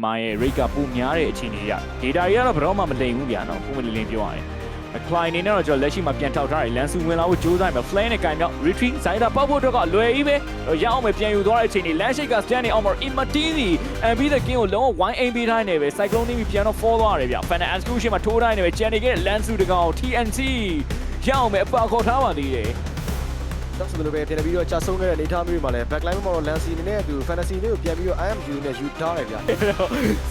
မာရဲ့ rate ကပုံများတဲ့အခြေအနေရ data တွေကတော့ဘယ်တော့မှမလိမ်ဘူးဗျာနော်ပုံမလင်းပြောရရင် Klein နေတော့ကျွန်တော်လက်ရှိမှာပြန်ထောက်ထားတယ်လန်ဆူဝင်လာဖို့ကြိုးစားမယ် Flame နဲ့ကင်မြောက် retreat ဇိုင်းတာပေါက်ဖို့တော့ကလွယ်ကြီးပဲရအောင်ပဲပြန်ယူသွားတဲ့အချိန်นี้ land shake က stand နေအောင်မှာ Imatini and be the king ကိုလုံးဝ 1 aim ပေးထားနေပဲ cyclone နေပြီးပြန်တော့ fall သွားရတယ်ဗျ Fan execution မှာထိုးထားနေပဲကျန်နေခဲ့လန်ဆူတကောင် TNT ရအောင်ပဲအပါခေါ်ထားပါသေးတယ်တော့ဆိုလိုပဲပြန်ပြီးတော့ကြာဆုံးခဲ့တဲ့အနေအထားမျိုးတွေမှာလည်း backline မှာတော့ Lancy အနေနဲ့သူ fantasy လေးကိုပြန်ပြီးတော့ IMU နဲ့ယူထားတယ်ဗျာ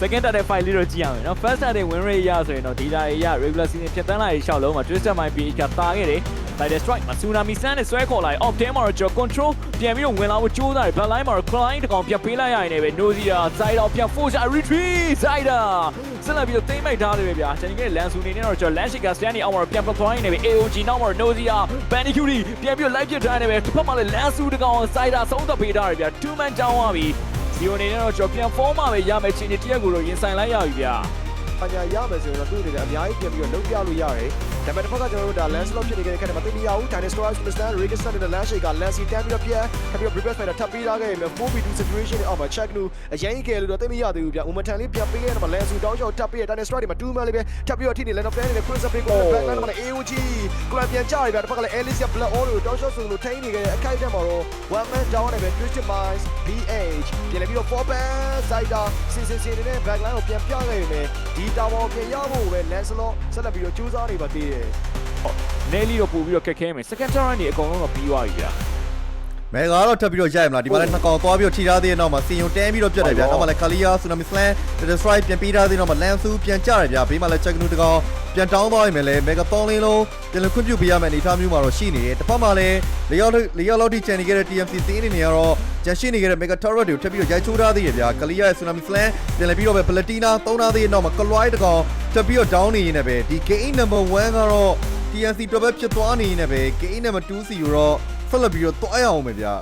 second target fight လေးတော့ကြည့်ရမယ်နော် first target win rate ရဆိုရင်တော့ data ရ regular season ဖြတ်တန်းလာရေးရှောက်လုံးမှာ twisted mind PH ကတာခဲ့တယ် Light strike မှာ tsunami sun နဲ့ဆွဲခေါ်လာရင် off team မှာတော့ကျွန်တော် control ပြန်ပြီးတော့ဝင်လာဖို့ကြိုးစားတယ် back line မှာတော့ Klein တကောင်ပြန်ပေးလိုက်ရရင်လည်းပဲ Nozia Zaida ပြန် force retreat Zaida ဆက်လက်ပြီးတော့သိမ်းမိတ်ထားတယ်ပဲဗျာကျွန်တော်ကလန်ဆူနေနဲ့တော့ကျွန်တော် land shake က stand နေအောင်မှာပြန် perform နေပဲ AOG နောက်မှာ Nozia Bandicuti ပြန်ပြီးတော့ live ပြထားနေပဲတစ်ဖက်မှာလည်းလန်ဆူတကောင် Zaida ဆုံးသက်ပေးထားတယ်ဗျာ 2 man ကြောင်းသွားပြီဒီအနေနဲ့တော့ကျွန်တော်ပြန် form မှာပဲရမယ်ချင်းတရက်ကိုတော့ရင်ဆိုင်လိုက်ရပြီဗျာပညာရမယ်ဆိုရင်တော့သူ့အနေနဲ့အများကြီးပြန်ပြီးတော့လုံးပြလို့ရတယ်ဒါပေမဲ့တစ်ဖက်ကကျွန်တော်တို့ဒါ Lancelot ဖြစ်နေတဲ့ခက်တယ်မသိမရဘူး Dinosaur Understand Register နဲ့ Land Shake က Lancy တန်းပြီးတော့ပြန်ပြီးတော့ Prepare Fighter ထပ်ပေးထားခဲ့ရင် 4v2 situation နဲ့အောက်မှာ check လို့အရင်ကြီးကလေးတော့သိမရသေးဘူးဗျ။ Momentum လေးပြန်ပေးခဲ့တယ်မှာ Lancy တောင်းချောက်ထပ်ပေးတဲ့ Dinosaur တွေမှာ2 man လေးပဲထပ်ပြီးတော့ထိနေ Land of Fan နဲ့ Prince of Pico နဲ့ Backline မှာ AOG ကလပ်ပြန်ကြရဗျ။တစ်ဖက်ကလည်း Alicia Blood All ကိုတောင်းချောက်ဆိုလို့ထိန်းနေခဲ့တဲ့အခိုက်အတန့်မှာတော့ one man down နဲ့ပဲ Twisted Minds BH ပြန်ပြီးတော့ 4 band Zaida စင်နေတဲ့ Backline ကိုပြန်ပြခဲ့ရင်ဒီတာဝါပြန်ရဖို့ပဲ Lancelot ဆက်လက်ပြီးတော့ကြိုးစားနေပါသေးတယ်နဲလီတော့ပို့ပြီးတော့ခက်ခဲမယ် second turn နေအကုန်လုံးတော့ပြီးသွားပြီဗျာမဲကတော့ထပ်ပြီးတော့ရိုက်မလားဒီမှာလည်းနှစ်ကောင်သွားပြီးတော့ထိထားသေးတဲ့နောက်မှာစီယုံတန်းပြီးတော့ပြတ်တယ်ဗျာနောက်မှာလည်း Kalia Tsunami Slam Destroy ပြန်ပြီးထားသေးတဲ့နောက်မှာ Lansu ပြန်ကြတယ်ဗျာဘေးမှာလည်း Check နူတကောင်ပြန်တောင်းသွားရင်လည်း Mega 3 လင်းလုံးပြန်လည်ခွင့်ပြုပေးရမယ့်အနေအထားမျိုးမှာတော့ရှိနေတယ်တစ်ဖက်မှာလည်းလေယောက်လောက်ထိချန်နေခဲ့တဲ့ TMC စီးအနေနဲ့ကတော့ကြံရှိနေခဲ့တဲ့ Mega Turret တွေကိုထပ်ပြီးတော့ရိုက်ချိုးထားသေးတယ်ဗျာ Kalia Tsunami Slam ပြန်လည်ပြီးတော့ပဲ Platina သုံးထားသေးတဲ့နောက်မှာ Kaloy တကောင်ထပ်ပြီးတော့ down နေရင်းနဲ့ပဲဒီ KA number 1ကတော့ TNC တော့ပဲဖြစ်သွားနေရင်းနဲ့ပဲ KA number 2 စီကိုတော့ဆက်လက်ပြီးတော့တွားရအောင်ပဲဗျာ